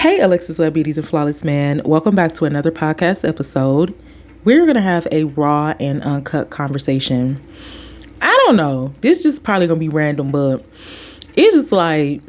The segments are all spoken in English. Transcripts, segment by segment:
Hey, Alexus, Love Beauties and Flawless Man. Welcome back to another podcast episode. We're going to have a raw and uncut conversation. I don't know. This is probably going to be random, but it's just like,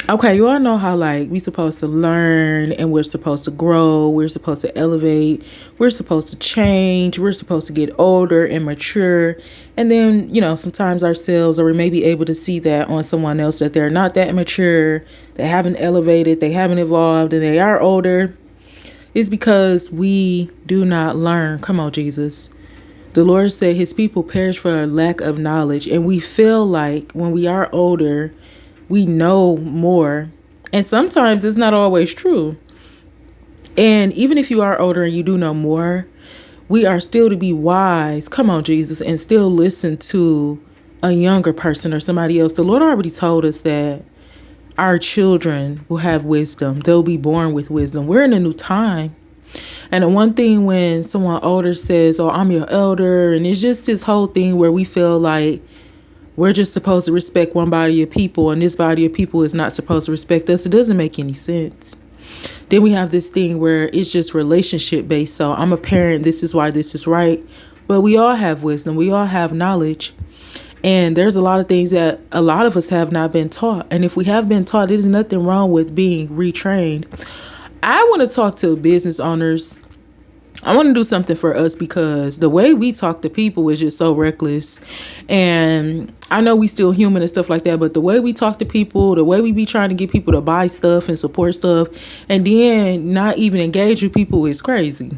okay, you all know how we supposed to learn and we're supposed to grow. We're supposed to elevate. We're supposed to change. We're supposed to get older and mature. And then, sometimes ourselves, or we may be able to see that on someone else that they're not that mature. They haven't elevated. They haven't evolved and they are older. It's because we do not learn. Come on, Jesus. The Lord said his people perish for a lack of knowledge. And we feel like when we are older, we know more. And sometimes it's not always true. And even if you are older and you do know more, we are still to be wise. Come on, Jesus, and still listen to a younger person or somebody else. The Lord already told us that our children will have wisdom. They'll be born with wisdom. We're in a new time. And the one thing when someone older says, oh, I'm your elder, and it's just this whole thing where we feel like we're just supposed to respect one body of people and this body of people is not supposed to respect us. It doesn't make any sense. Then we have this thing where it's just relationship based. So I'm a parent. This is why this is right. But we all have wisdom. We all have knowledge. And there's a lot of things that a lot of us have not been taught. And if we have been taught, there's nothing wrong with being retrained. I want to talk to business owners. I want to do something for us because the way we talk to people is just so reckless. And I know we still human and stuff like that, but the way we talk to people, the way we be trying to get people to buy stuff and support stuff and then not even engage with people is crazy.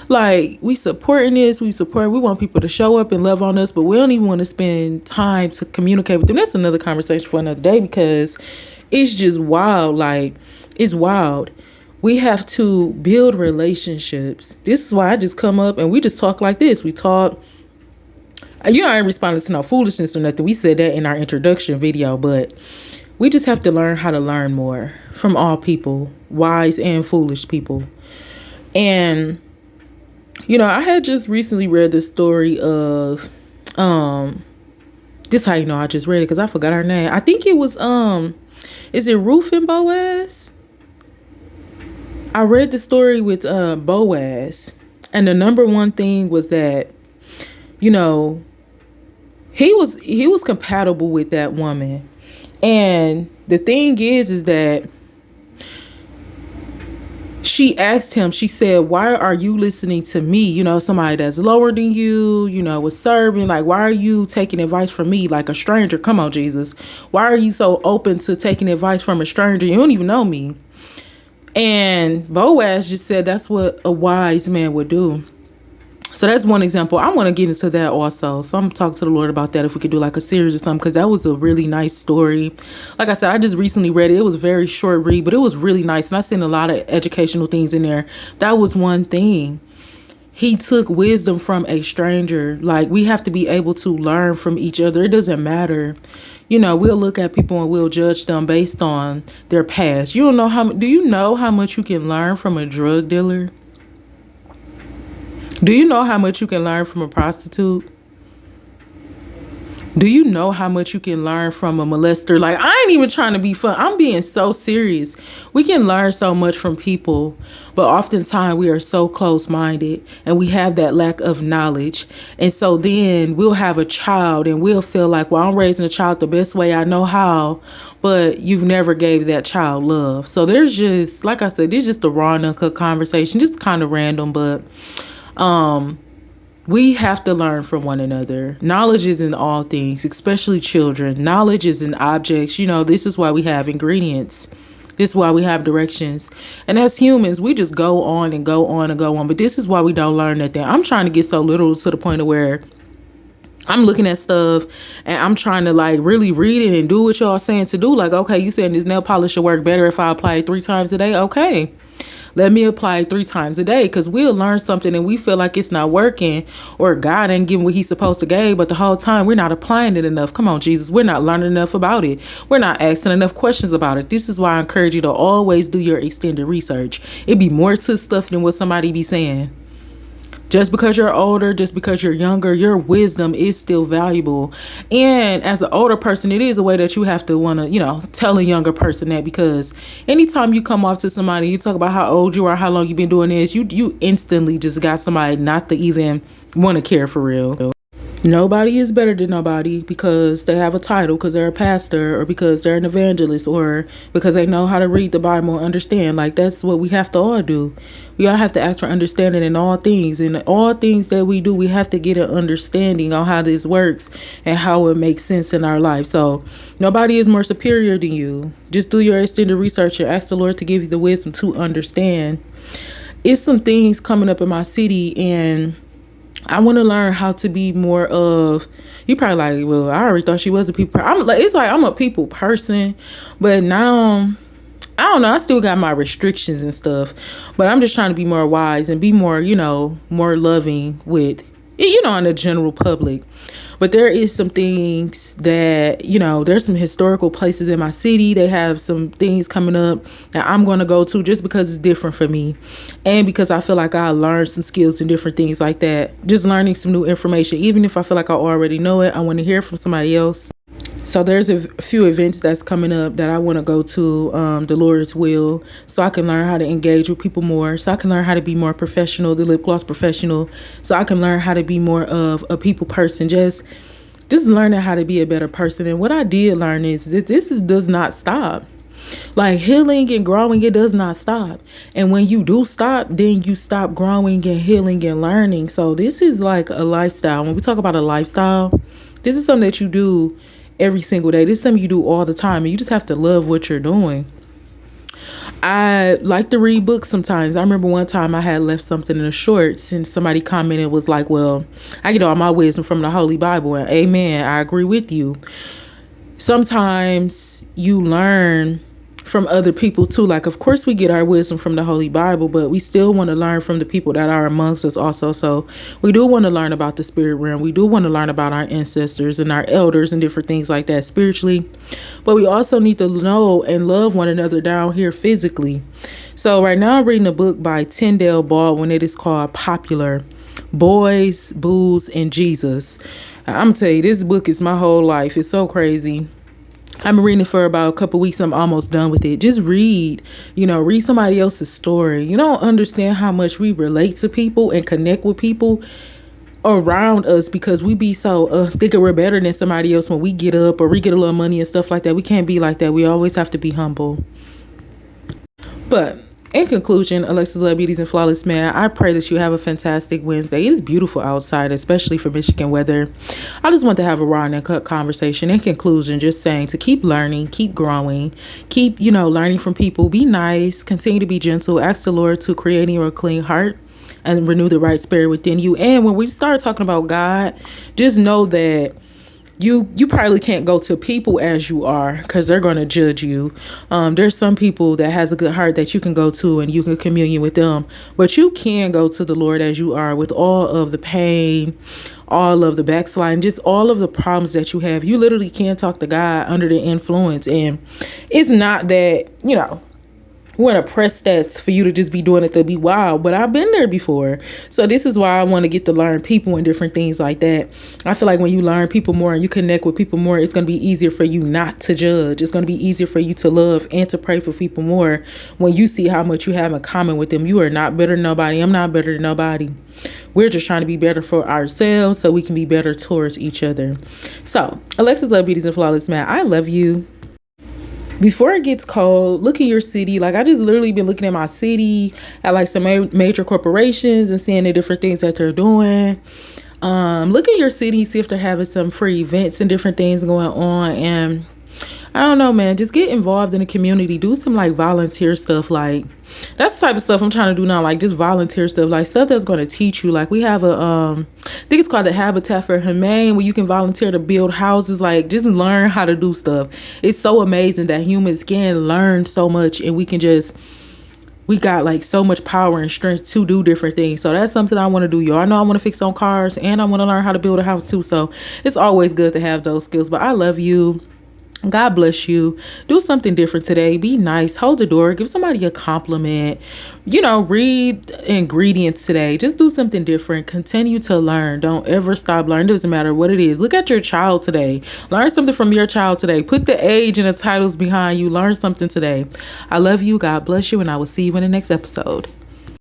Like, we supporting this, we want people to show up and love on us, but we don't even want to spend time to communicate with them. That's another conversation for another day because it's just wild. Like, it's wild. We have to build relationships. This is why I just come up and we just talk like this. We talk. I ain't responding to no foolishness or nothing. We said that in our introduction video, but we just have to learn how to learn more from all people, wise and foolish people. And, I had just recently read the story of, this how you know I just read it because I forgot her name. I think it was, is it Ruth and Boaz? I read the story with Boaz, and the number one thing was that, he was compatible with that woman. And the thing is that she asked him, she said, why are you listening to me? Somebody that's lower than you, was serving. Like, why are you taking advice from me like a stranger? Come on, Jesus. Why are you so open to taking advice from a stranger? You don't even know me. And Boaz just said that's what a wise man would do. So that's one example. I want to get into that also. So I'm talking to the Lord about that if we could do like a series or something, because that was a really nice story. Like I said, I just recently read it. It was a very short read, but it was really nice. And I seen a lot of educational things in there. That was one thing. He took wisdom from a stranger. Like, we have to be able to learn from each other. It doesn't matter. We'll look at people and we'll judge them based on their past. Do you know how much you can learn from a drug dealer? Do you know how much you can learn from a prostitute? Do you know how much you can learn from a molester? Like, I ain't even trying to be fun. I'm being so serious. We can learn so much from people, but oftentimes we are so close-minded and we have that lack of knowledge. And so then we'll have a child and we'll feel like, well, I'm raising a child the best way I know how, but you've never gave that child love. So there's just, like I said, there's just a raw and uncut conversation, just kind of random, but we have to learn from one another. Knowledge is in all things, especially children. Knowledge is in objects. This is why we have ingredients. This is why we have directions. And as humans, we just go on and go on and go on. But this is why we don't learn nothing. I'm trying to get so literal to the point of where I'm looking at stuff and I'm trying to really read it and do what y'all saying to do. Like, okay, you saying this nail polish will work better if I apply it 3 times a day? Okay. Let me apply it 3 times a day, because we'll learn something and we feel like it's not working or God ain't giving what he's supposed to give. But the whole time we're not applying it enough. Come on, Jesus. We're not learning enough about it. We're not asking enough questions about it. This is why I encourage you to always do your extended research. It be more to stuff than what somebody be saying. Just because you're older, just because you're younger, your wisdom is still valuable. And as an older person, it is a way that you have to want to, tell a younger person that, because anytime you come off to somebody, you talk about how old you are, how long you've been doing this, you instantly just got somebody not to even want to care for real. Nobody is better than nobody because they have a title, because they're a pastor, or because they're an evangelist, or because they know how to read the Bible and understand. Like, that's what we have to all do. We all have to ask for understanding in all things. And all things that we do, we have to get an understanding on how this works and how it makes sense in our life. So nobody is more superior than you. Just do your extended research and ask the Lord to give you the wisdom to understand. It's some things coming up in my city, and I want to learn how to be more of. You probably like, well, I already thought she was a people. I'm a people person, but now I don't know. I still got my restrictions and stuff, but I'm just trying to be more wise and be more, more loving with, in the general public. But there is some things that, there's some historical places in my city. They have some things coming up that I'm going to go to just because it's different for me. And because I feel like I learned some skills and different things like that. Just learning some new information. Even if I feel like I already know it, I want to hear from somebody else. So there's a few events that's coming up that I want to go to, the Lord's will, so I can learn how to engage with people more, so I can learn how to be more professional, the lip gloss professional, so I can learn how to be more of a people person, just learning how to be a better person. And what I did learn is that does not stop. Like, healing and growing, it does not stop. And when you do stop, then you stop growing and healing and learning. So this is like a lifestyle. When we talk about a lifestyle, this is something that you do every single day. This is something you do all the time, and you just have to love what you're doing. I like to read books sometimes. I remember one time I had left something in the shorts, and somebody commented, was like, well, I get all my wisdom from the Holy Bible. And amen, I agree with you. Sometimes you learn from other people too. Like, of course we get our wisdom from the Holy Bible, but we still want to learn from the people that are amongst us also. So we do want to learn about the spirit realm. We do want to learn about our ancestors and our elders and different things like that spiritually. But we also need to know and love one another down here physically. So right now I'm reading a book by Tyndale Baldwin. It is called Popular: Boys, Booze, and Jesus. I'm gonna tell you, this book is my whole life. It's so crazy. I've been reading it for about a couple weeks. I'm almost done with it. Just read somebody else's story. You don't understand how much we relate to people and connect with people around us, because we be so thinking we're better than somebody else when we get up or we get a little money and stuff like that. We can't be like that. We always have to be humble. But in conclusion, Alexus Love Beauties and Flawless Man, I pray that you have a fantastic Wednesday. It is beautiful outside, especially for Michigan weather. I just want to have a raw and cut conversation. In conclusion, just saying to keep learning, keep growing, keep, learning from people. Be nice, continue to be gentle. Ask the Lord to create in you a clean heart and renew the right spirit within you. And when we start talking about God, just know that you probably can't go to people as you are, because they're going to judge you. There's some people that has a good heart that you can go to and you can communion with them, but you can go to the Lord as you are with all of the pain, all of the backsliding, just all of the problems that you have. You literally can talk to God under the influence. And it's not that, we want to press stats for you to just be doing it to be wild, but I've been there before. So this is why I want to get to learn people and different things like that. I feel like when you learn people more and you connect with people more, it's going to be easier for you not to judge. It's going to be easier for you to love and to pray for people more when you see how much you have in common with them. You are not better than nobody. I'm not better than nobody. We're just trying to be better for ourselves so we can be better towards each other. So, Alexus Love Beauties and Flawless Man, I love you. Before it gets cold, look at your city. Like, I just literally been looking at my city, at like some major corporations and seeing the different things that they're doing. Look at your city, see if they're having some free events and different things going on. And I don't know, man, just get involved in the community. Do some like volunteer stuff. Like, that's the type of stuff I'm trying to do now. Like, just volunteer stuff, like stuff that's going to teach you. Like, we have I think it's called the Habitat for Humane, where you can volunteer to build houses. Like, just learn how to do stuff. It's so amazing that humans can learn so much, and we got like so much power and strength to do different things. So that's something I want to do. Y'all know I want to fix on cars, and I want to learn how to build a house too. So it's always good to have those skills. But I love you. God bless you. Do something different today. Be nice. Hold the door. Give somebody a compliment. Read ingredients today. Just do something different. Continue to learn. Don't ever stop learning. Doesn't matter what it is. Look at your child today. Learn something from your child today. Put the age and the titles behind you. Learn something today. I love you. God bless you. And I will see you in the next episode.